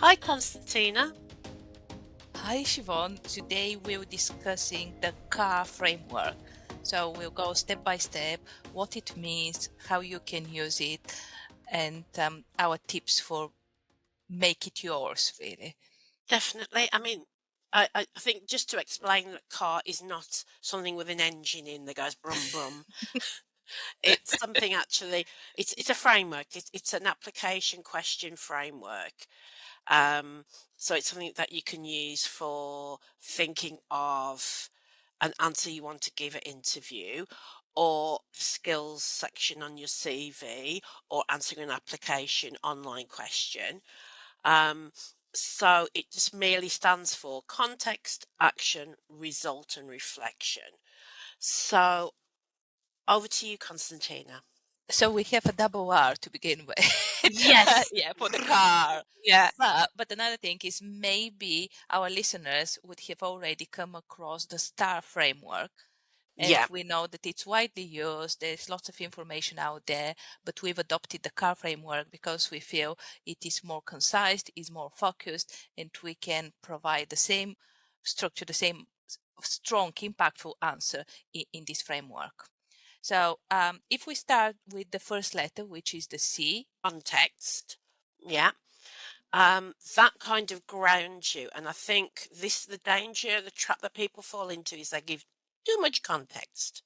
Hi, Constantina. Hi Siobhan, today we're discussing the CARR framework. So we'll go step by step, what it means, how you can use it, and our tips for make it yours, really. Definitely. I think just to explain that car is not something with an engine in that goes brum brum. It's something actually. It's a framework. It's an application question framework. Um, so it's something that you can use for thinking of an answer you want to give at interview, or skills section on your CV, or answering an application online question. Um, so it just merely stands for context, action, result, and reflection. So over to you, Constantina. So we have a double R to begin with. Yes. Yeah, for the car. Yeah. But another thing is maybe our listeners would have already come across the STAR framework. And Yeah. we know that it's widely used. There's lots of information out there, but we've adopted the CAR framework because we feel it is more concise, is more focused, and we can provide the same structure, the same strong, impactful answer in this framework. So if we start with the first letter, which is the C. Context. Yeah. That kind of grounds you. And I think this the danger, the trap that people fall into is they give too much context.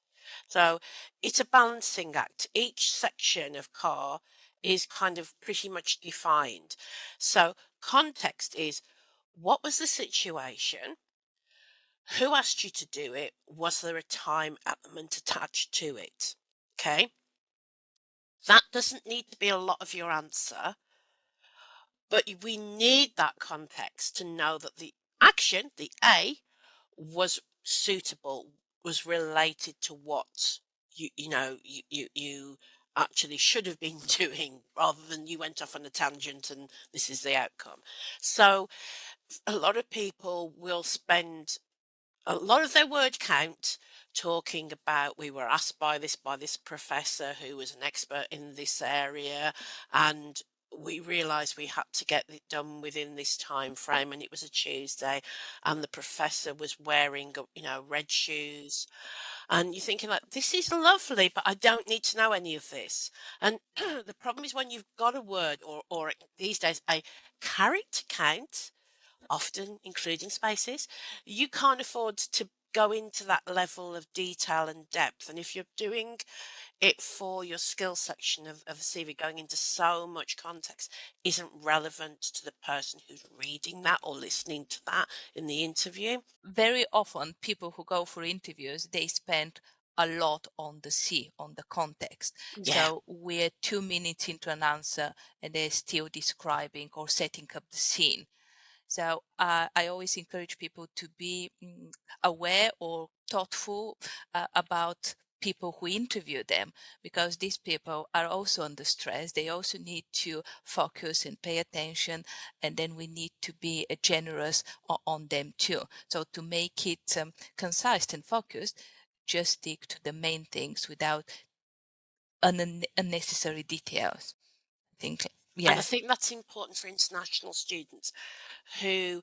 So it's a balancing act. Each section of car is kind of pretty much defined. So context is, what was the situation? Who asked you to do it? Was there a time element attached to it? Okay. That doesn't need to be a lot of your answer, but we need that context to know that the action, the A, was suitable, was related to what you actually should have been doing, rather than you went off on a tangent and this is the outcome. So a lot of people will spend a lot of their word count talking about, we were asked by this professor who was an expert in this area, and we realized we had to get it done within this time frame, and it was a Tuesday, and the professor was wearing red shoes, and you're thinking, like, this is lovely, but I don't need to know any of this. And the problem is, when you've got a word, or these days a character count, often including spaces, you can't afford to go into that level of detail and depth. And if you're doing it for your skill section of a CV, going into so much context isn't relevant to the person who's reading that or listening to that in the interview. Very often, people who go for interviews, they spend a lot on the C, on the context. Yeah. So we're 2 minutes into an answer and they're still describing or setting up the scene. So I always encourage people to be aware or thoughtful about people who interview them, because these people are also under stress. They also need to focus and pay attention, and then we need to be generous on them too. So to make it concise and focused, just stick to the main things without unnecessary details. I think, And I yeah. think that's important for international students who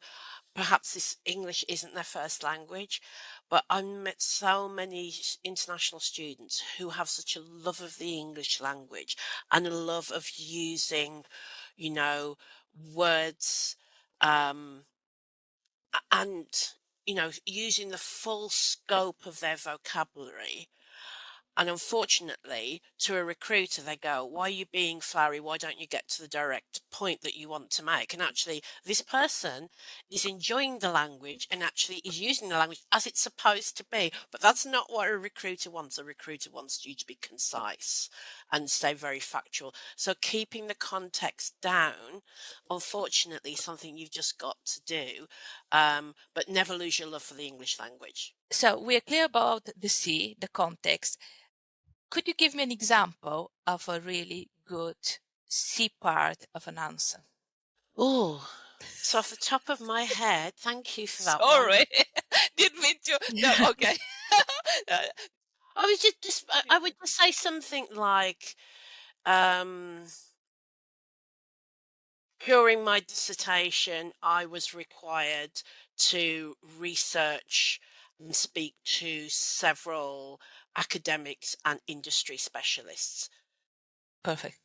perhaps this English isn't their first language, but I've met so many international students who have such a love of the English language and a love of using, you know, words, um, and, using the full scope of their vocabulary. And unfortunately, to a recruiter, they go, "Why are you being flowery? Why don't you get to the direct point that you want to make?" And actually, this person is enjoying the language and actually is using the language as it's supposed to be. But that's not what a recruiter wants. A recruiter wants you to be concise and stay very factual. So keeping the context down, unfortunately, is something you've just got to do. But never lose your love for the English language. So we're clear about the C, the context. Could you give me an example of a really good C part of an answer? Oh, so off the top of my head, thank you for that one. Sorry, didn't mean to. No, okay. Uh, I was I would just say something like, um, During my dissertation, I was required to research and speak to several academics and industry specialists. Perfect.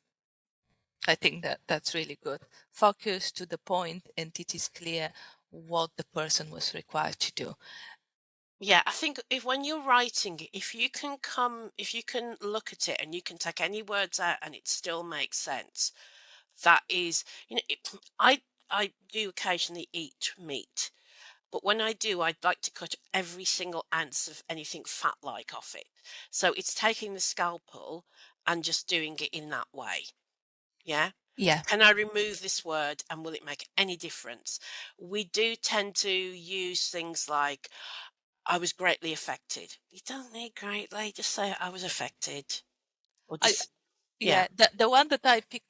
I think that that's really good. Focus to the point, and it is clear what the person was required to do. Yeah, I think if when you're writing it, if you can look at it and you can take any words out and it still makes sense, that is, I do occasionally eat meat, but when I do, I'd like to cut every single ounce of anything fat-like off it. So it's taking the scalpel and just doing it in that way. Yeah. Yeah, Can I remove this word and will it make any difference? We do tend to use things like, I was greatly affected. You don't need greatly, just say I was affected. Or I just, yeah, yeah, the one that I pick,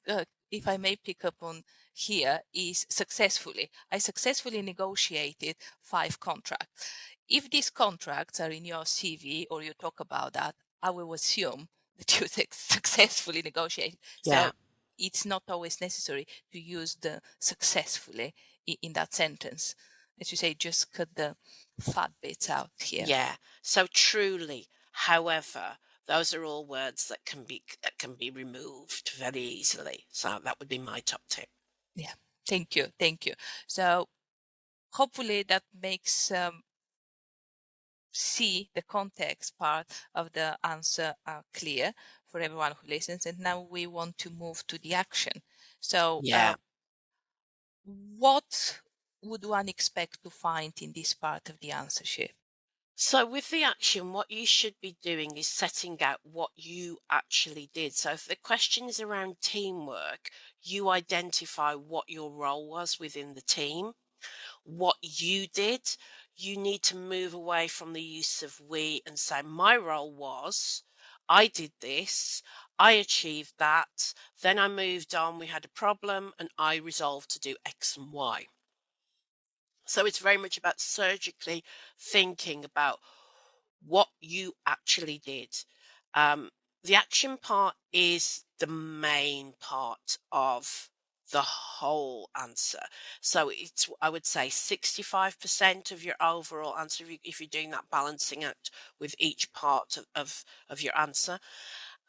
if I may pick up on here, is successfully. I successfully negotiated 5 contracts. If these contracts are in your CV or you talk about that, I will assume that you successfully negotiated. yeah, So it's not always necessary to use the successfully in that sentence. As you say, just cut the fat bits out here. yeah. So truly, however, those are all words that can be removed very easily. So that would be my top tip. Yeah. Thank you. Thank you. So hopefully that makes see the context part of the answer clear for everyone who listens. And now we want to move to the action. So, Yeah. what would one expect to find in this part of the answer sheet? So with the action, what you should be doing is setting out what you actually did. So if the question is around teamwork, you identify what your role was within the team, what you did. You need to move away from the use of we and say, my role was, I did this, I achieved that, then I moved on, we had a problem, and I resolved to do X and Y. So it's very much about surgically thinking about what you actually did. Um, the action part is the main part of the whole answer. So it's, I would say, 65% of your overall answer if you're doing that balancing act with each part of your answer.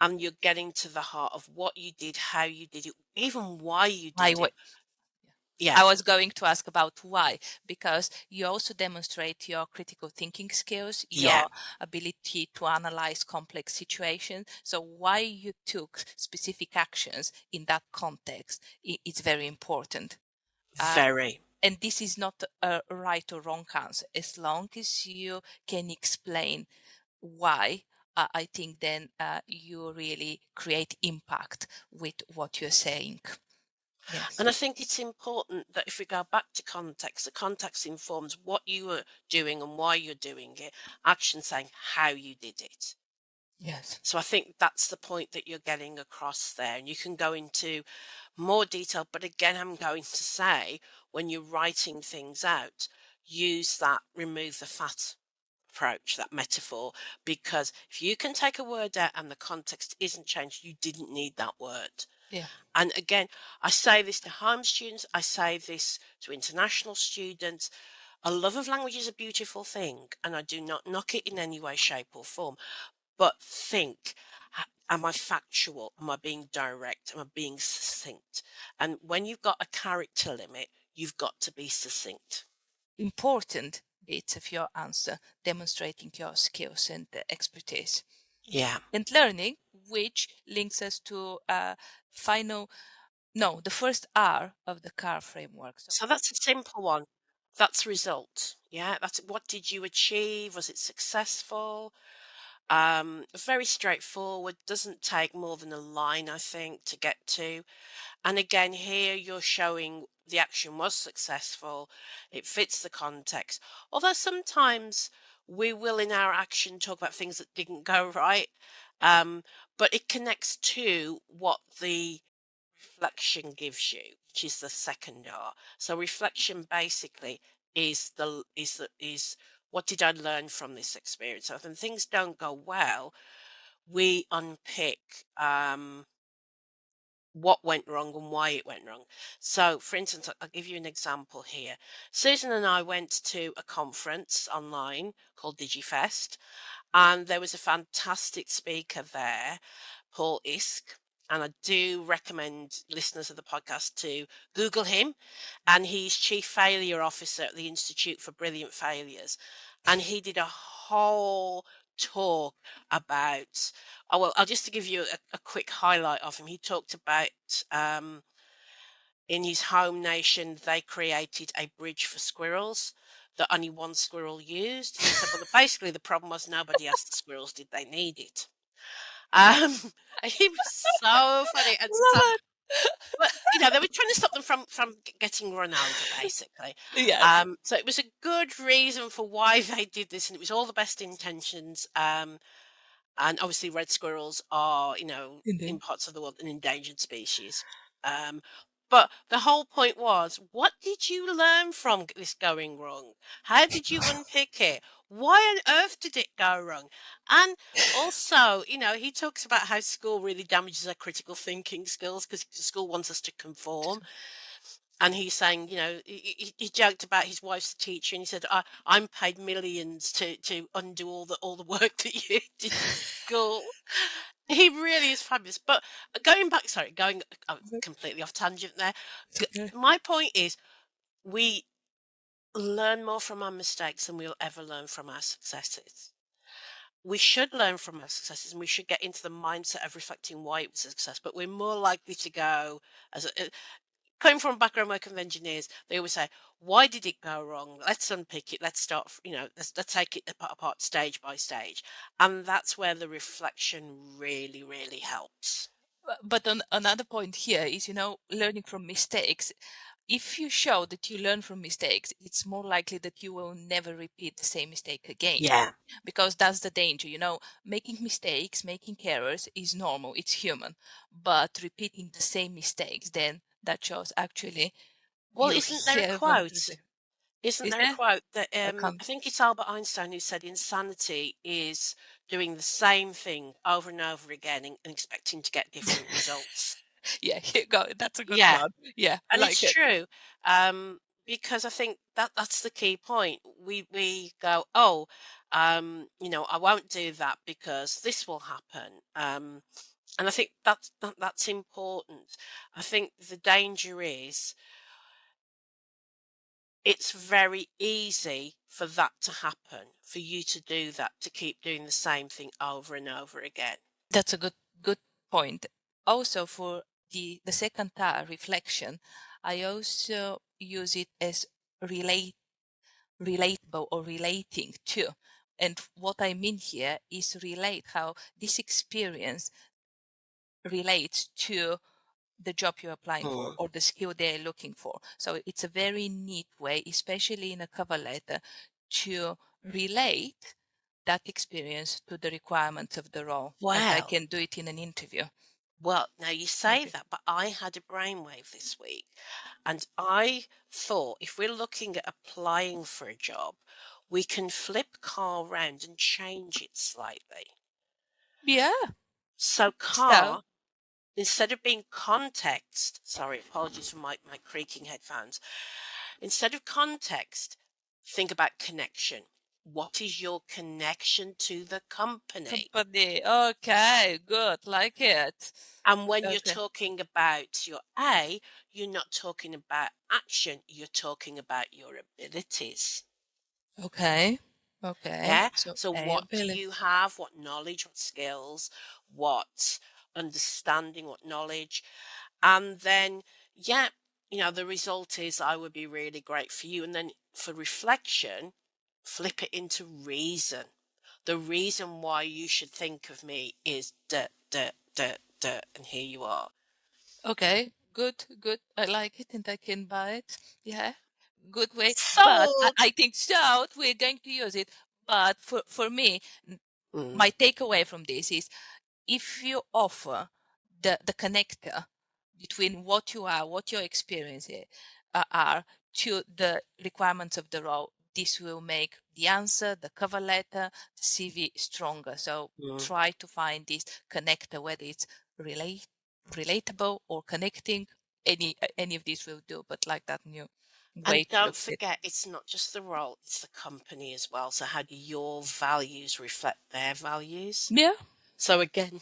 And you're getting to the heart of what you did, how you did it, even why you I, did wa- it. Yeah, I was going to ask about why, because you also demonstrate your critical thinking skills, yeah, your ability to analyze complex situations. So, why you took specific actions in that context is very important. Uh, very. and this is not a right or wrong answer. As long as you can explain why, I think then you really create impact with what you're saying. Yes. And I think it's important that if we go back to context, the context informs what you were doing and why you're doing it, action saying how you did it. Yes. So I think that's the point that you're getting across there. And you can go into more detail. But again, I'm going to say when you're writing things out, use that remove the fat approach, that metaphor, because if you can take a word out and the context isn't changed, you didn't need that word. Yeah. And again, I say this to home students, I say this to international students. A love of language is a beautiful thing, and I do not knock it in any way, shape, or form. But think, am I factual? Am I being direct? Am I being succinct? And when you've got a character limit, you've got to be succinct. Important bits of your answer, demonstrating your skills and expertise Yeah. and learning, which links us to final, no, the first R of the CARR framework. So So that's a simple one. That's result. Yeah. That's what did you achieve? Was it successful? Very straightforward, doesn't take more than a line, I think, to get to. And again, here you're showing the action was successful, it fits the context. Although sometimes we will, in our action, talk about things that didn't go right, um, but it connects to what the reflection gives you, which is the second R. So reflection basically is what did I learn from this experience? So when things don't go well, we unpick what went wrong and why it went wrong. So, for instance, I'll give you an example here. Susan and I went to a conference online called DigiFest, and there was a fantastic speaker there, Paul Isk. And I do recommend listeners of the podcast to Google him. And he's Chief Failure Officer at the Institute for Brilliant Failures. And he did a whole talk about, oh, well, I'll just to give you a quick highlight of him. He talked about in his home nation, they created a bridge for squirrels that only one squirrel used. And he said, well, basically, the problem was nobody asked the squirrels, did they need it? Um, and he was so funny. And so, Love but they were trying to stop them from getting run over, basically. it. Yes, So it was a good reason for why they did this, and it was all the best intentions. And obviously, red squirrels are, in indeed. parts of the world, an endangered species. Um, but the whole point was, what did you learn from this going wrong? How did you unpick it? Why on earth did it go wrong? And also, he talks about how school really damages our critical thinking skills because school wants us to conform. And he's saying, he joked about his wife's a teacher, and he said, "I'm paid millions to undo all the work that you did in school." He really is fabulous. But going back, sorry, going completely off tangent there. It's okay. My point is, we learn more from our mistakes than we'll ever learn from our successes. We should learn from our successes, and we should get into the mindset of reflecting why it was a success. But we're more likely to go as coming from a background working with engineers, they always say, "Why did it go wrong? Let's unpick it. Let's start. Let's take it apart stage by stage." And that's where the reflection really, really helps. But another point here is, learning from mistakes. If you show that you learn from mistakes, it's more likely that you will never repeat the same mistake again. Yeah. Because that's the danger, making mistakes, making errors is normal, it's human. But repeating the same mistakes, then that shows actually Well, you isn't there a haven't. quote? Isn't Is there a there? quote that I I can't. think it's Albert Einstein who said insanity is doing the same thing over and over again and expecting to get different results. Yeah, here you go. That's a good Yeah. one. Yeah, I And it's like it. true, because I think that's the key point. We go, oh, I won't do that because this will happen. And I think that's important. I think the danger is it's very easy for that to happen, for you to do that, to keep doing the same thing over and over again. That's a good point. Also for the second tar reflection, I also use it as relatable or relating to. And what I mean here is relate how this experience relates to the job you're applying for Mm. or the skill they're looking for. So it's a very neat way, especially in a cover letter, to relate that experience to the requirements of the role, as I Well, can do it in an interview. Well, now you say Okay. that, but I had a brainwave this week, and I thought if we're looking at applying for a job, we can flip CARR round and change it slightly. Yeah. So So, CARR, instead of being context, sorry, apologies for my creaking headphones. Instead of context, think about connection. What is your connection to the company? company. Okay, good. Like it. And when you're Okay. talking about your A, you're not talking about action, you're talking about your abilities. Okay. Okay. Yeah. So So, A what do ability. you have? What knowledge, what skills, what understanding, what knowledge? And then, yeah, the result is I would be really great for you. And then for reflection, flip it into reason. The reason why you should think of me is da, da, da, da, and here you are. Okay. Good. Good. I like it and I can buy it. Yeah. Good way. But Sold. I think so. We're going to use it. But for me, Mm, my takeaway from this is if you offer the connector between what you are, what your experiences are, to the requirements of the role, this will make the answer, the cover letter, the CV stronger. So mm. try to find this connector, whether it's relate relatable or connecting. Any of these will do, but like that new way And to look don't at it. forget, it's not just the role, it's the company as well. So how do your values reflect their values? Yeah. So again,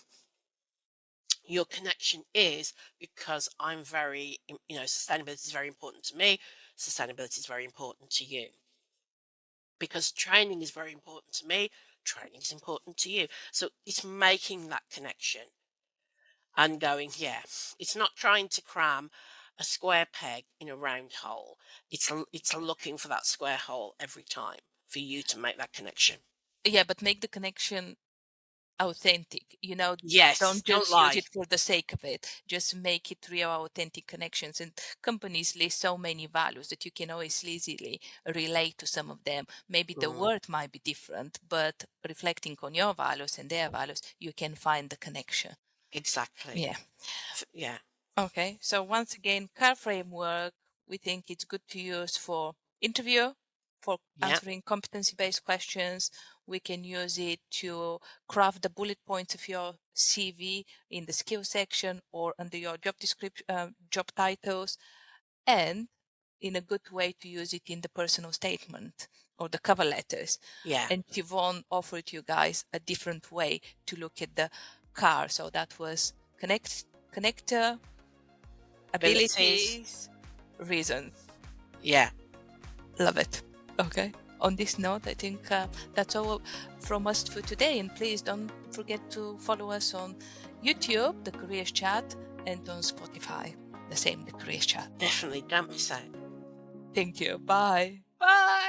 your connection is because I'm very, sustainability is very important to me. Sustainability is very important to you. Because training is very important to me. Training is important to you. So it's making that connection and going, yeah, it's not trying to cram a square peg in a round hole. It's looking for that square hole every time for you to make that connection. Yeah, but make the connection authentic. Yes, Don't don't just use lie. it for the sake of it. Just make it real, authentic connections. And companies list so many values that you can always easily relate to some of them. Maybe the Mm, word might be different, but reflecting on your values and their values, you can find the connection. exactly. Yeah. Yeah. Okay. So once again, CAR framework, we think it's good to use for interview, for Yeah. answering competency-based questions. We can use it to craft the bullet points of your CV in the skill section or under your job description, job titles, and in a good way to use it in the personal statement or the cover letters. Yeah. And Yvonne offered you guys a different way to look at the CAR. So that was connector, Abilities. abilities, reasons. Yeah. Love it. Okay. On this note, I think that's all from us for today. And please don't forget to follow us on YouTube, The Careers Chat, and on Spotify, the same, The Careers Chat. Definitely. Don't miss out. Thank you. Bye. Bye.